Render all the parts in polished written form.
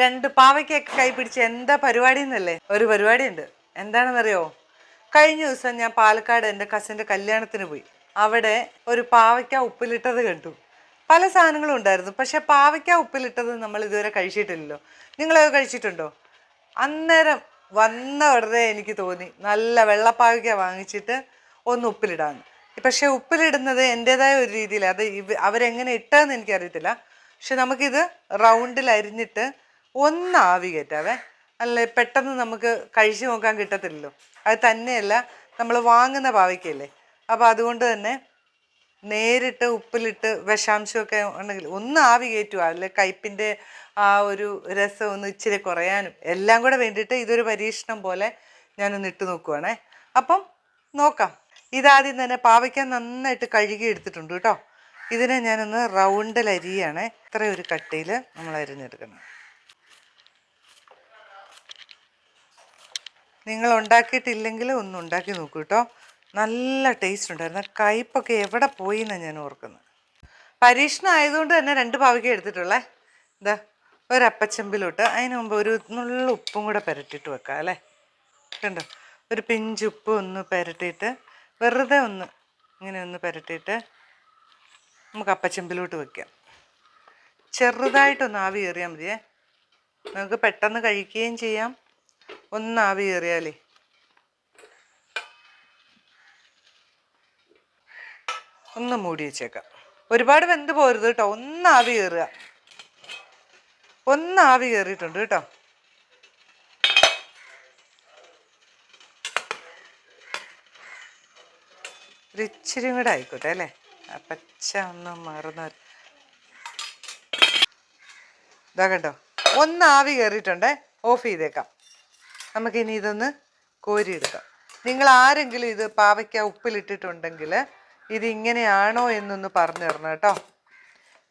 രണ്ട് പാവയ്ക്കൊക്കെ കൈ പിടിച്ച് എന്താ പരിപാടി എന്നല്ലേ? ഒരു പരിപാടിയുണ്ട്. എന്താണെന്നറിയോ? കഴിഞ്ഞ ദിവസം ഞാൻ പാലക്കാട് എൻ്റെ കസിൻ്റെ കല്യാണത്തിന് പോയി. അവിടെ ഒരു പാവയ്ക്ക ഉപ്പിലിട്ടത് കണ്ടു. പല സാധനങ്ങളും ഉണ്ടായിരുന്നു, പക്ഷെ പാവയ്ക്ക ഉപ്പിലിട്ടത് നമ്മൾ ഇതുവരെ കഴിച്ചിട്ടില്ലല്ലോ. നിങ്ങളത് കഴിച്ചിട്ടുണ്ടോ? അന്നേരം വന്ന ഉടനെ എനിക്ക് തോന്നി നല്ല വെള്ളപ്പാവയ്ക്ക വാങ്ങിച്ചിട്ട് ഒന്ന് ഉപ്പിലിടാമെന്ന്. പക്ഷെ ഉപ്പിലിടുന്നത് എൻ്റെതായ ഒരു രീതിയിൽ, അത് അവരെങ്ങനെ ഇട്ടതെന്ന് എനിക്കറിയത്തില്ല. പക്ഷെ നമുക്കിത് റൗണ്ടിൽ അരിഞ്ഞിട്ട് ഒന്ന് ആവി കയറ്റാവേ. അല്ല പെട്ടെന്ന് നമുക്ക് കഴിച്ചു നോക്കാൻ കിട്ടത്തില്ലല്ലോ. അത് തന്നെയല്ല, നമ്മൾ വാങ്ങുന്ന പാവയ്ക്കല്ലേ, അപ്പോൾ അതുകൊണ്ട് തന്നെ നേരിട്ട് ഉപ്പിലിട്ട് വിഷാംശമൊക്കെ ഉണ്ടെങ്കിൽ ഒന്ന് ആവി കയറ്റുക, അല്ലെ കയ്പിൻ്റെ ആ ഒരു രസം ഒന്ന് ഇച്ചിരി കുറയാനും എല്ലാം കൂടെ വേണ്ടിയിട്ട് ഇതൊരു പരീക്ഷണം പോലെ ഞാനൊന്ന് ഇട്ട് നോക്കുവാണേ. അപ്പം നോക്കാം. ഇതാദ്യം തന്നെ പാവയ്ക്ക നന്നായിട്ട് കഴുകി എടുത്തിട്ടുണ്ട് കേട്ടോ. ഇതിനെ ഞാനൊന്ന് റൗണ്ടിൽ അരിയാണ്. ഇത്രയും ഒരു കട്ടിയിൽ നമ്മൾ അരിഞ്ഞെടുക്കണം. നിങ്ങൾ ഉണ്ടാക്കിയിട്ടില്ലെങ്കിൽ ഒന്ന് ഉണ്ടാക്കി നോക്കൂ കേട്ടോ. നല്ല ടേസ്റ്റ് ഉണ്ടായിരുന്നു. കയ്പൊക്കെ എവിടെ പോയി എന്നാണ് ഞാൻ ഓർക്കുന്നത്. പരീക്ഷണം ആയതുകൊണ്ട് തന്നെ 2 പാവയ്ക്ക എടുത്തിട്ടുള്ളേ. ഇതാ ഒരപ്പച്ചമ്പിലോട്ട് അതിന് മുമ്പ് ഒരു നുള്ള ഉപ്പും കൂടെ പുരട്ടിയിട്ട് വെക്കാം അല്ലേ. കണ്ടോ, ഒരു പിഞ്ച് ഉപ്പ് ഒന്ന് പുരട്ടിയിട്ട് വെറുതെ ഒന്ന് ഇങ്ങനെ ഒന്ന് പുരട്ടിയിട്ട് നമുക്ക് അപ്പച്ചമ്പിലോട്ട് വെക്കാം. ചെറുതായിട്ടൊന്ന് ആവി കയറിയാൽ മതിയേ. നമുക്ക് പെട്ടെന്ന് കഴിക്കുകയും ചെയ്യാം. ഒന്ന് ആവി കയറിയാലേ. ഒന്ന് മൂടി വെച്ചേക്കാം. ഒരുപാട് വെന്ത് പോരുത് കേട്ടോ. ഒന്ന് ആവി കയറുക. ഒന്ന് ആവി കയറിയിട്ടുണ്ട് കേട്ടോ. ഒരു ഇച്ചിരി കൂടെ ആയിക്കോട്ടെ അല്ലേ. പച്ച ഒന്ന് മറന്ന് ഇതാ കേട്ടോ. ഒന്ന് ആവി കയറിയിട്ടുണ്ടേ. ഓഫ് ചെയ്തേക്കാം. നമുക്കിനി ഇതൊന്ന് കോരിയെടുക്കാം. നിങ്ങൾ ആരെങ്കിലും ഇത് പാവയ്ക്ക ഉപ്പിലിട്ടിട്ടുണ്ടെങ്കിൽ ഇതിങ്ങനെയാണോ എന്നൊന്ന് പറഞ്ഞു തരണം കേട്ടോ.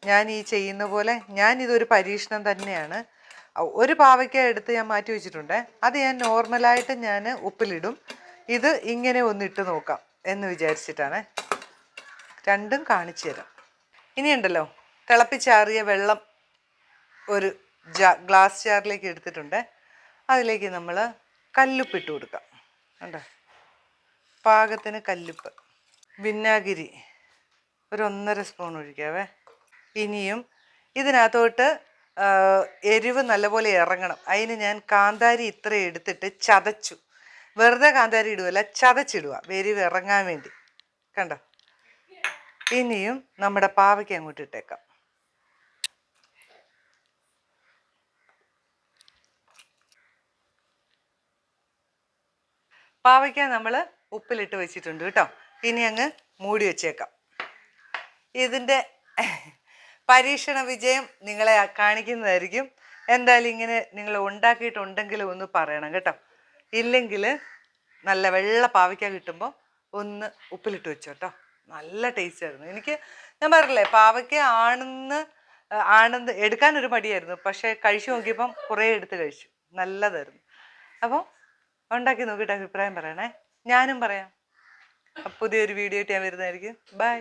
ഞാൻ ഈ ചെയ്യുന്ന പോലെ ഞാനിതൊരു പരീക്ഷണം തന്നെയാണ്. ഒരു പാവയ്ക്ക എടുത്ത് ഞാൻ മാറ്റി വെച്ചിട്ടുണ്ട്. അത് ഞാൻ നോർമലായിട്ട് ഞാൻ ഉപ്പിലിടും. ഇത് ഇങ്ങനെ ഒന്നിട്ട് നോക്കാം എന്ന് വിചാരിച്ചിട്ടാണ്. രണ്ടും കാണിച്ചു തരാം. ഇനിയുണ്ടല്ലോ, തിളപ്പിച്ചാറിയ വെള്ളം ഒരു ഗ്ലാസ് ജാറിലേക്ക് എടുത്തിട്ടുണ്ട്. അതിലേക്ക് നമ്മൾ കല്ലുപ്പിട്ട് കൊടുക്കാം. കണ്ടോ, പാകത്തിന് കല്ലുപ്പ്. വിനാഗിരി ഒരു 1.5 സ്പൂൺ ഒഴിക്കാവേ. ഇനിയും ഇതിനകത്തോട്ട് എരിവ് നല്ലപോലെ ഇറങ്ങണം. അതിന് ഞാൻ കാന്താരി ഇത്രയും എടുത്തിട്ട് ചതച്ചു. വെറുതെ കാന്താരി ഇടുകയല്ല, ചതച്ചിടുക, എരിവ് ഇറങ്ങാൻ വേണ്ടി. കണ്ടോ. ഇനിയും നമ്മുടെ പാവയ്ക്ക് അങ്ങോട്ട് ഇട്ടേക്കാം. പാവയ്ക്ക നമ്മൾ ഉപ്പിലിട്ട് വെച്ചിട്ടുണ്ട് കേട്ടോ. ഇനി അങ്ങ് മൂടി വെച്ചേക്കാം. ഇതിൻ്റെ പരീക്ഷണ വിജയം നിങ്ങളെ കാണിക്കുന്നതായിരിക്കും. എന്തായാലും ഇങ്ങനെ നിങ്ങൾ ഉണ്ടാക്കിയിട്ടുണ്ടെങ്കിൽ ഒന്ന് പറയണം കേട്ടോ. ഇല്ലെങ്കിൽ നല്ല വെള്ള പാവയ്ക്ക കിട്ടുമ്പോൾ ഒന്ന് ഉപ്പിലിട്ട് വെച്ചോ കേട്ടോ. നല്ല ടേസ്റ്റ് ആയിരുന്നു. ഞാൻ പറഞ്ഞില്ലേ, പാവയ്ക്ക ആണെന്ന് എടുക്കാനൊരു മടിയായിരുന്നു. പക്ഷേ കഴിച്ചു നോക്കിയപ്പം കുറേ എടുത്ത് കഴിച്ചു. നല്ലതായിരുന്നു. അപ്പോൾ ഉണ്ടാക്കി നോക്കിയിട്ട് അഭിപ്രായം പറയണേ. ഞാനും പറയാം. പുതിയൊരു വീഡിയോ ആയിട്ട് ഞാൻ വരുന്നതായിരിക്കും. ബൈ.